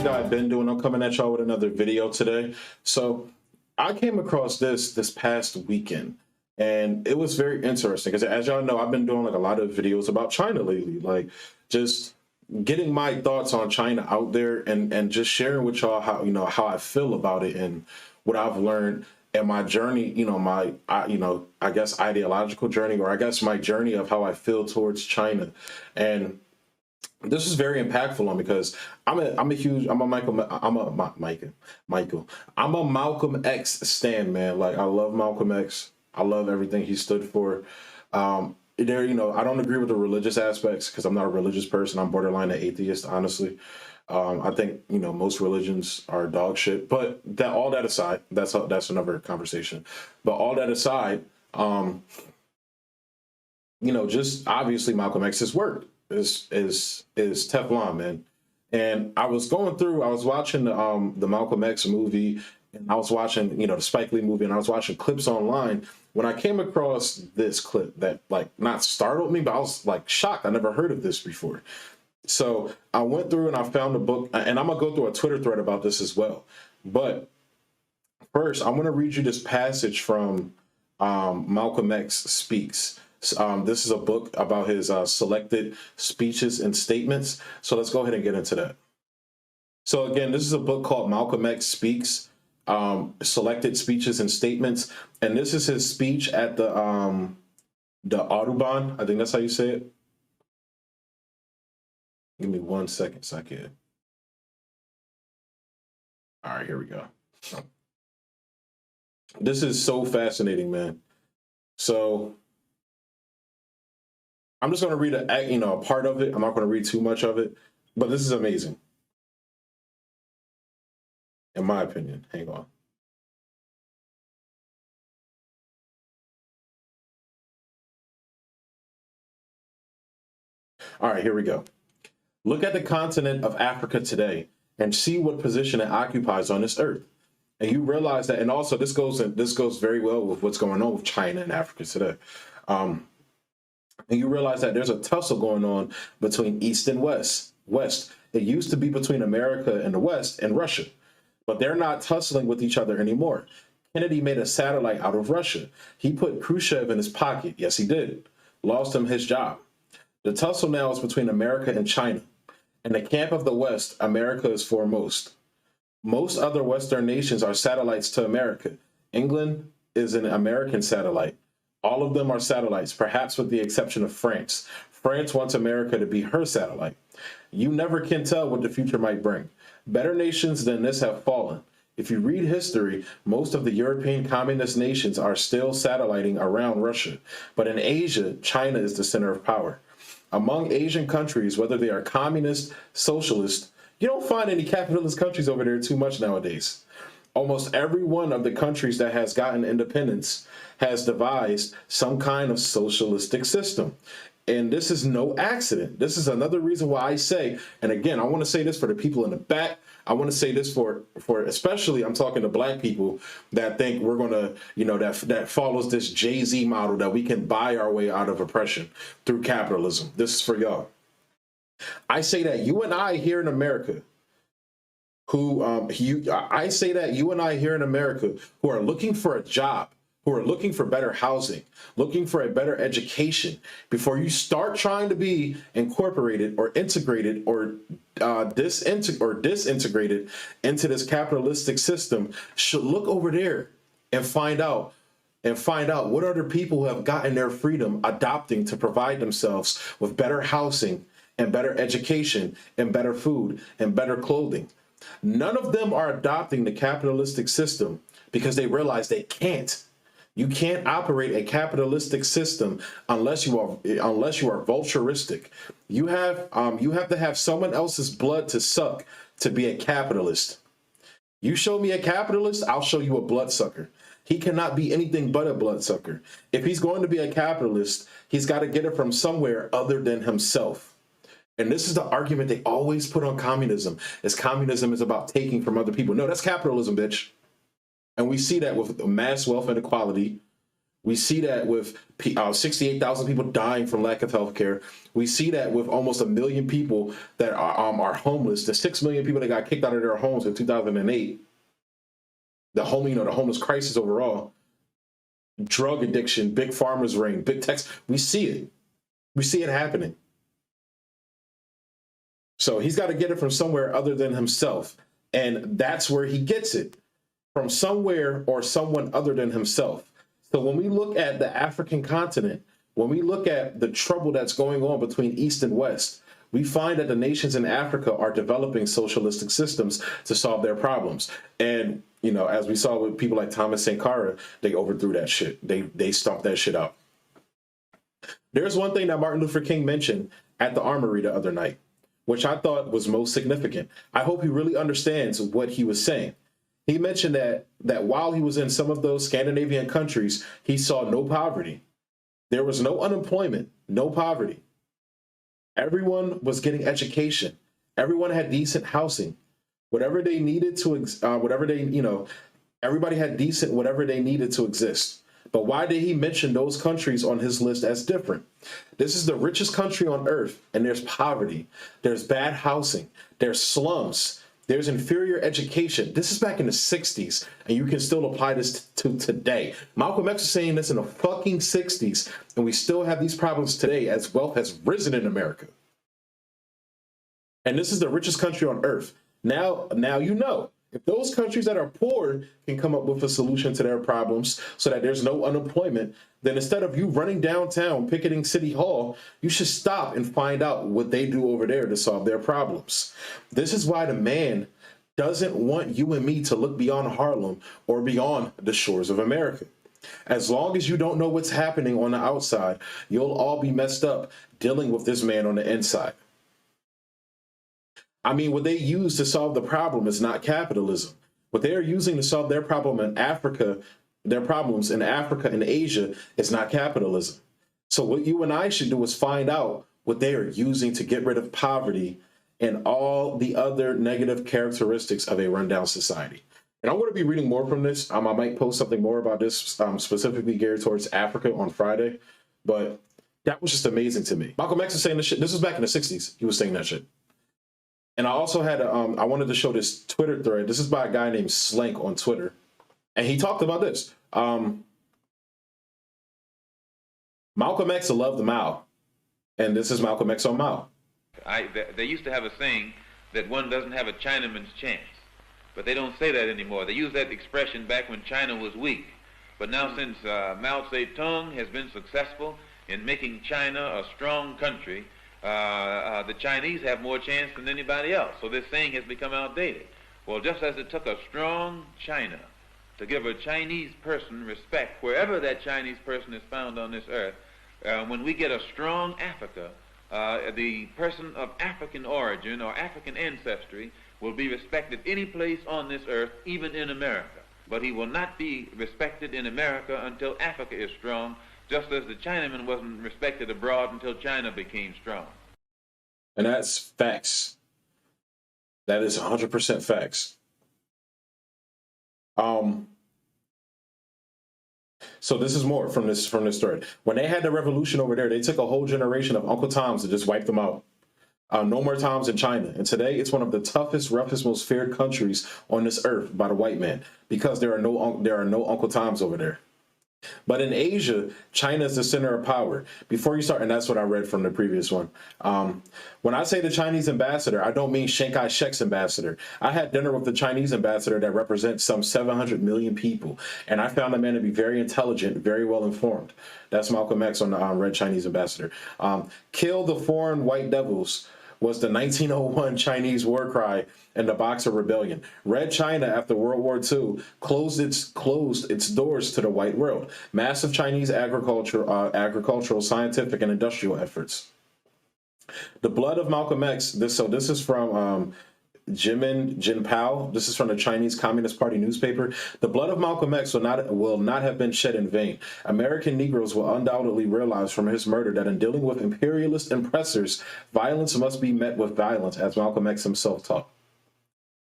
your guy Bendu, and I'm coming at y'all with another video today. So I came across this past weekend, and it was very interesting because, as y'all know, I've been doing like a lot of videos about China lately, like just getting my thoughts on China out there and just sharing with y'all how I feel about it and what I've learned and my journey, I guess ideological journey, or I guess my journey of how I feel towards China. And this is very impactful on me because I'm a Malcolm X stan, man. Like, I love Malcolm X. I love everything he stood for. I don't agree with the religious aspects because I'm not a religious person. I'm borderline an atheist, honestly. I think, most religions are dog shit, but all that aside, that's another conversation. But all that aside, just obviously Malcolm X's work is Teflon, man. And I was watching the Malcolm X movie, and I was watching, the Spike Lee movie, and I was watching clips online when I came across this clip that, like, not startled me, but I was like shocked. I never heard of this before. So I went through and I found a book, and I'm gonna go through a Twitter thread about this as well. But first, I'm gonna read you this passage from Malcolm X Speaks. This is a book about his selected speeches and statements. So let's go ahead and get into that. So again, this is a book called Malcolm X Speaks, Selected Speeches and Statements. And this is his speech at the Audubon. I think that's how you say it. Give me 1 second so I can. All right, here we go. This is so fascinating, man. So I'm just going to read a part of it. I'm not going to read too much of it, but this is amazing, in my opinion. Hang on. All right, here we go. Look at the continent of Africa today and see what position it occupies on this earth. And you realize that, and also this goes very well with what's going on with China and Africa today. And you realize that there's a tussle going on between East and West. It used to be between America and the West and Russia, but they're not tussling with each other anymore. Kennedy made a satellite out of Russia. He put Khrushchev in his pocket. Yes, he did. Lost him his job. The tussle now is between America and China. In the camp of the West, America is foremost. Most other Western nations are satellites to America. England is an American satellite. All of them are satellites, perhaps with the exception of France. France wants America to be her satellite. You never can tell what the future might bring. Better nations than this have fallen. If you read history, most of the European communist nations are still satelliting around Russia. But in Asia, China is the center of power. Among Asian countries, whether they are communist, socialist, you don't find any capitalist countries over there too much nowadays. Almost every one of the countries that has gotten independence has devised some kind of socialistic system. And this is no accident. This is another reason why I say, and again, I want to say this for the people in the back. I want to say this for especially, I'm talking to black people that think we're going to, that follows this Jay-Z model that we can buy our way out of oppression through capitalism. This is for y'all. I say that you and I here in America, who are looking for a job, who are looking for better housing, looking for a better education, before you start trying to be incorporated or integrated or disintegrated into this capitalistic system, should look over there and find out what other people who have gotten their freedom adopting to provide themselves with better housing and better education and better food and better clothing. None of them are adopting the capitalistic system because they realize they can't. You can't operate a capitalistic system unless you are vulturistic. You have to have someone else's blood to suck to be a capitalist. You show me a capitalist, I'll show you a bloodsucker. He cannot be anything but a bloodsucker. If he's going to be a capitalist, he's got to get it from somewhere other than himself. And this is the argument they always put on communism, is communism is about taking from other people. No, that's capitalism, bitch. And we see that with mass wealth inequality. We see that with 68,000 people dying from lack of health care. We see that with almost 1 million people that are homeless. The 6 million people that got kicked out of their homes in 2008. The homeless crisis overall. Drug addiction, big farmers ring, big techs. We see it. We see it happening. So he's got to get it from somewhere other than himself. And that's where he gets it, from somewhere or someone other than himself. So when we look at the African continent, when we look at the trouble that's going on between East and West, we find that the nations in Africa are developing socialistic systems to solve their problems. And, you know, as we saw with people like Thomas Sankara, they overthrew that shit. They stomped that shit out. There's one thing that Martin Luther King mentioned at the Armory the other night, which I thought was most significant. I hope he really understands what he was saying. He mentioned that while he was in some of those Scandinavian countries, he saw no poverty. There was no unemployment, no poverty. Everyone was getting education. Everyone had decent housing. Whatever they needed to, everybody had decent whatever they needed to exist. But why did he mention those countries on his list as different? This is the richest country on earth, and there's poverty. There's bad housing. There's slums. There's inferior education. This is back in the 60s, and you can still apply this to today. Malcolm X was saying this in the fucking 60s, and we still have these problems today as wealth has risen in America. And this is the richest country on earth. Now you know. If those countries that are poor can come up with a solution to their problems so that there's no unemployment, then instead of you running downtown, picketing City Hall, you should stop and find out what they do over there to solve their problems. This is why the man doesn't want you and me to look beyond Harlem or beyond the shores of America. As long as you don't know what's happening on the outside, you'll all be messed up dealing with this man on the inside. I mean, what they use to solve the problem is not capitalism. What they are using to solve their problem in Africa, their problems in Africa and Asia, is not capitalism. So what you and I should do is find out what they are using to get rid of poverty and all the other negative characteristics of a rundown society. And I'm going to be reading more from this. I might post something more about this specifically geared towards Africa on Friday. But that was just amazing to me. Malcolm X is saying this shit. This was back in the 60s. He was saying that shit. And I also had, I wanted to show this Twitter thread. This is by a guy named Slank on Twitter. And he talked about this. Malcolm X loved Mao. And this is Malcolm X on Mao. They used to have a saying that one doesn't have a Chinaman's chance. But they don't say that anymore. They used that expression back when China was weak. But now since Mao Zedong has been successful in making China a strong country, the Chinese have more chance than anybody else. So this saying has become outdated. Well, just as it took a strong China to give a Chinese person respect wherever that Chinese person is found on this earth, when we get a strong Africa, the person of African origin or African ancestry will be respected any place on this earth, even in America. But he will not be respected in America until Africa is strong, just as the Chinaman wasn't respected abroad until China became strong. And that's facts. That is 100% facts. So this is more from this thread. When they had the revolution over there, they took a whole generation of Uncle Toms to just wipe them out. No more Toms in China. And today it's one of the toughest, roughest, most feared countries on this earth by the white man, because there are no Uncle Toms over there. But in Asia, China is the center of power. Before you start, and that's what I read from the previous one. When I say the Chinese ambassador, I don't mean Chiang Kai-shek's ambassador. I had dinner with the Chinese ambassador that represents some 700 million people, and I found the man to be very intelligent, very well informed. That's Malcolm X on the Red Chinese Ambassador. Kill the foreign white devils was the 1901 Chinese war cry in the Boxer Rebellion. Red China, after World War II, closed its doors to the white world. Massive Chinese agricultural, scientific, and industrial efforts. The blood of Malcolm X. This is from Jimin Jinpao. This is from the Chinese Communist Party newspaper. The blood of Malcolm X will not have been shed in vain. American Negroes will undoubtedly realize from his murder that in dealing with imperialist oppressors, violence must be met with violence, as Malcolm X himself taught.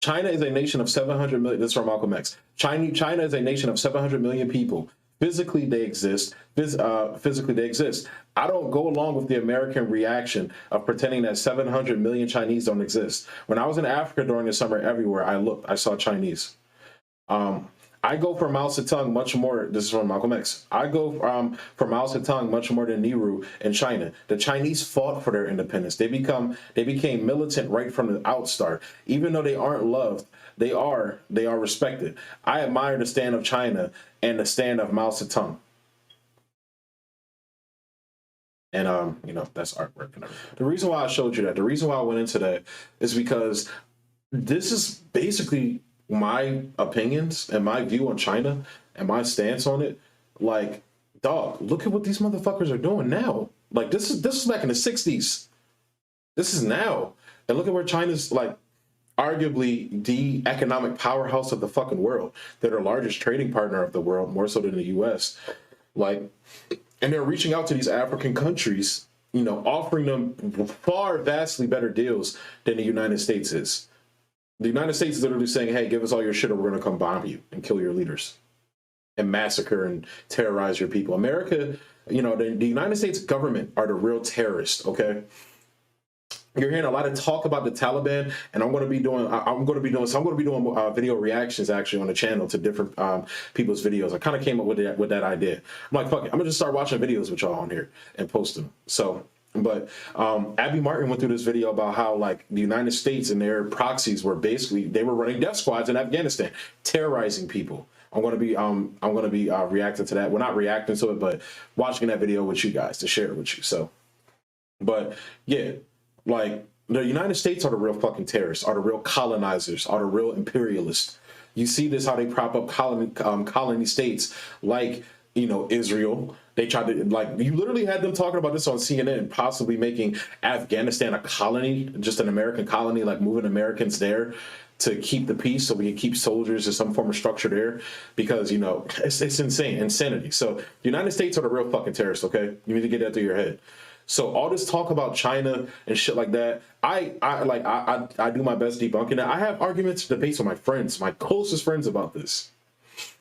China is a nation of 700 million. This is from Malcolm X. China is a nation of 700 million people. Physically, they exist. Physically, they exist. I don't go along with the American reaction of pretending that 700 million Chinese don't exist. When I was in Africa during the summer, everywhere I looked, I saw Chinese. I go for Mao Zedong much more. This is from Malcolm X. I go for Mao Zedong much more than Nehru in China. The Chinese fought for their independence. They became militant right from the outstart. Even though they aren't loved, they are respected. I admire the stand of China and the stand of Mao Zedong. And that's artwork and everything. The reason why I showed you that, the reason why I went into that, is because this is basically my opinions and my view on China and my stance on it. Like, dog, look at what these motherfuckers are doing now. Like, this is back in the 60s. This is now. And look at where China's, like, arguably the economic powerhouse of the fucking world. They're the largest trading partner of the world, more so than the US. Like, and they're reaching out to these African countries, offering them far vastly better deals than the United States is. The United States is literally saying, hey, give us all your shit or we're going to come bomb you and kill your leaders and massacre and terrorize your people. America, the United States government are the real terrorists, okay? You're hearing a lot of talk about the Taliban, and I'm going to be doing video reactions actually on the channel to different people's videos. I kind of came up with that idea. I'm like, fuck it, I'm going to just start watching videos with y'all on here and post them. So, but Abby Martin went through this video about how, like, the United States and their proxies were basically, they were running death squads in Afghanistan, terrorizing people. I'm going to be reacting to that. We're not reacting to it, but watching that video with you guys to share it with you. So, but yeah, like, the United States are the real fucking terrorists, are the real colonizers, are the real imperialists. You see this, how they prop up colony states like, Israel. They tried to, like, you literally had them talking about this on CNN, possibly making Afghanistan a colony, just an American colony, like moving Americans there to keep the peace so we can keep soldiers in some form of structure there, because, it's insanity. So the United States are the real fucking terrorists, okay? You need to get that through your head. So all this talk about China and shit like that, I do my best debunking that. I have arguments, debates with my friends, my closest friends about this.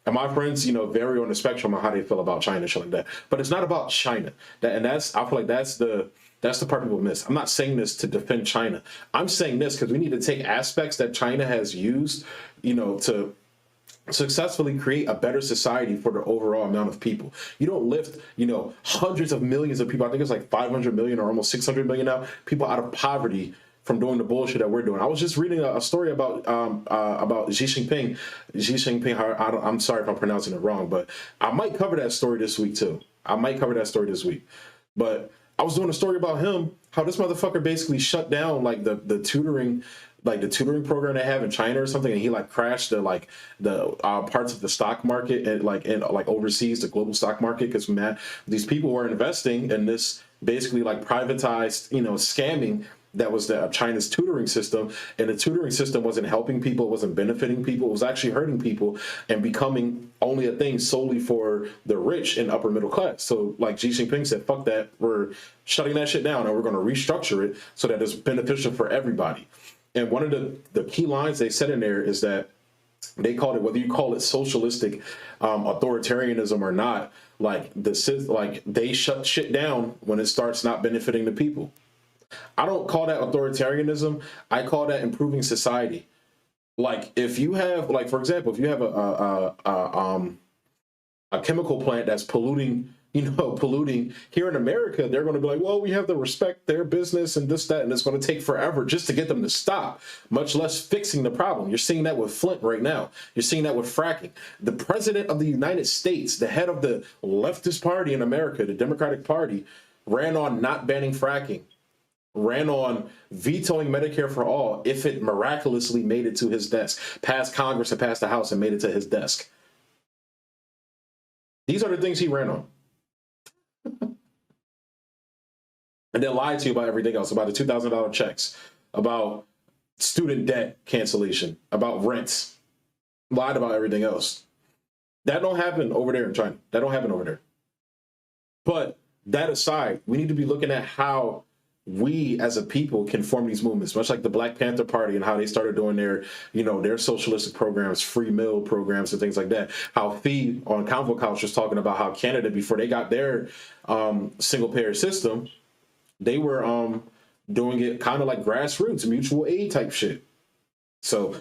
And my friends, vary on the spectrum of how they feel about China and shit like that. But it's not about China. I feel like that's the part people miss. I'm not saying this to defend China. I'm saying this because we need to take aspects that China has used, to successfully create a better society for the overall amount of people. You don't lift, hundreds of millions of people. I think it's like 500 million or almost 600 million now, people out of poverty from doing the bullshit that we're doing. I was just reading a story about Xi Jinping. Xi Jinping, I'm sorry if I'm pronouncing it wrong, but I might cover that story this week too. But I was doing a story about him, how this motherfucker basically shut down like the tutoring program they have in China or something, and he like crashed the parts of the stock market and like overseas, the global stock market, because these people were investing in this basically like privatized, scamming that was China's tutoring system, and the tutoring system wasn't helping people, it wasn't benefiting people, it was actually hurting people and becoming only a thing solely for the rich and upper middle class. So like Xi Jinping said, fuck that, we're shutting that shit down and we're going to restructure it so that it's beneficial for everybody. And one of the key lines they said in there is that they called it, whether you call it socialistic authoritarianism or not, like they shut shit down when it starts not benefiting the people. I don't call that authoritarianism. I call that improving society. Like if you have, like for example, if you have a chemical plant that's polluting here in America, they're going to be like, well, we have to respect their business and this, that, and it's going to take forever just to get them to stop, much less fixing the problem. You're seeing that with Flint right now. You're seeing that with fracking. The president of the United States, the head of the leftist party in America, the Democratic Party, ran on not banning fracking, ran on vetoing Medicare for all if it miraculously made it to his desk, passed Congress and passed the House and made it to his desk. These are the things he ran on. And then lied to you about everything else, about the $2,000 checks, about student debt cancellation, about rents, lied about everything else. That don't happen over there in China. That don't happen over there. But that aside, we need to be looking at how we as a people can form these movements, much like the Black Panther Party and how they started doing their, their socialistic programs, free meal programs and things like that. How Fee on Convo Couch was talking about how Canada, before they got their single payer system, they were doing it kind of like grassroots, mutual aid type shit. So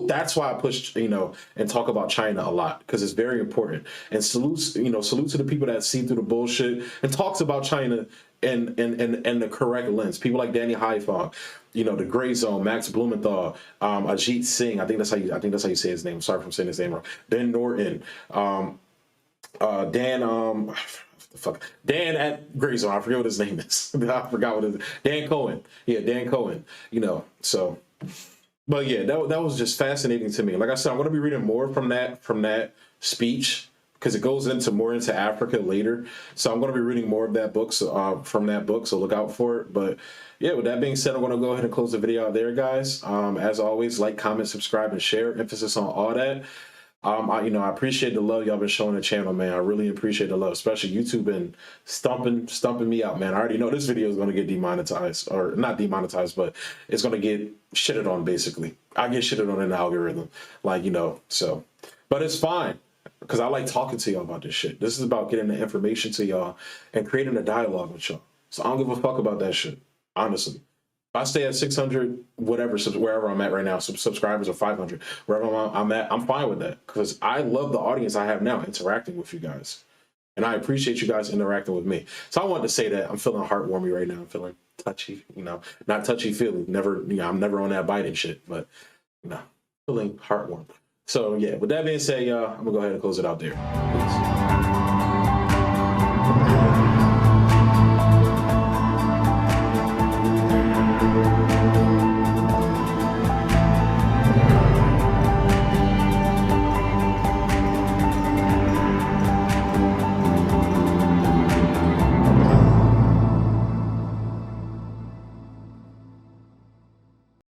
that's why I push, and talk about China a lot, because it's very important. And salute to the people that see through the bullshit and talks about China and the correct lens. People like Danny Haifong, the Gray Zone, Max Blumenthal, Ajit Singh. I think that's how you say his name. I'm sorry if I'm saying his name wrong. Ben Norton, Dan at Gray Zone. I forget what his name is. I forgot what it is. Dan Cohen. Yeah, Dan Cohen. So. But yeah, that was just fascinating to me. Like I said, I'm going to be reading more from that speech, because it goes more into Africa later. So I'm going to be reading more of that book, from that book. So look out for it. But yeah, with that being said, I'm going to go ahead and close the video out there, guys. As always, like, comment, subscribe, and share. Emphasis on all that. I appreciate the love y'all been showing the channel, man. I really appreciate the love, especially YouTube been stumping me out, man. I already know this video is going to get demonetized, or not demonetized, but it's going to get shitted on, basically. I get shitted on in the algorithm, so, but it's fine, because I like talking to y'all about this shit. This is about getting the information to y'all and creating a dialogue with y'all. So I don't give a fuck about that shit, honestly. If I stay at 600, whatever, wherever I'm at right now, subscribers, or 500, wherever I'm at, I'm fine with that, because I love the audience I have now interacting with you guys. And I appreciate you guys interacting with me. So I wanted to say that I'm feeling heartwarming right now. I'm feeling touchy, not touchy-feely. Never, I'm never on that biting shit, but, feeling heartwarming. So yeah, with that being said, I'm going to go ahead and close it out there. Peace.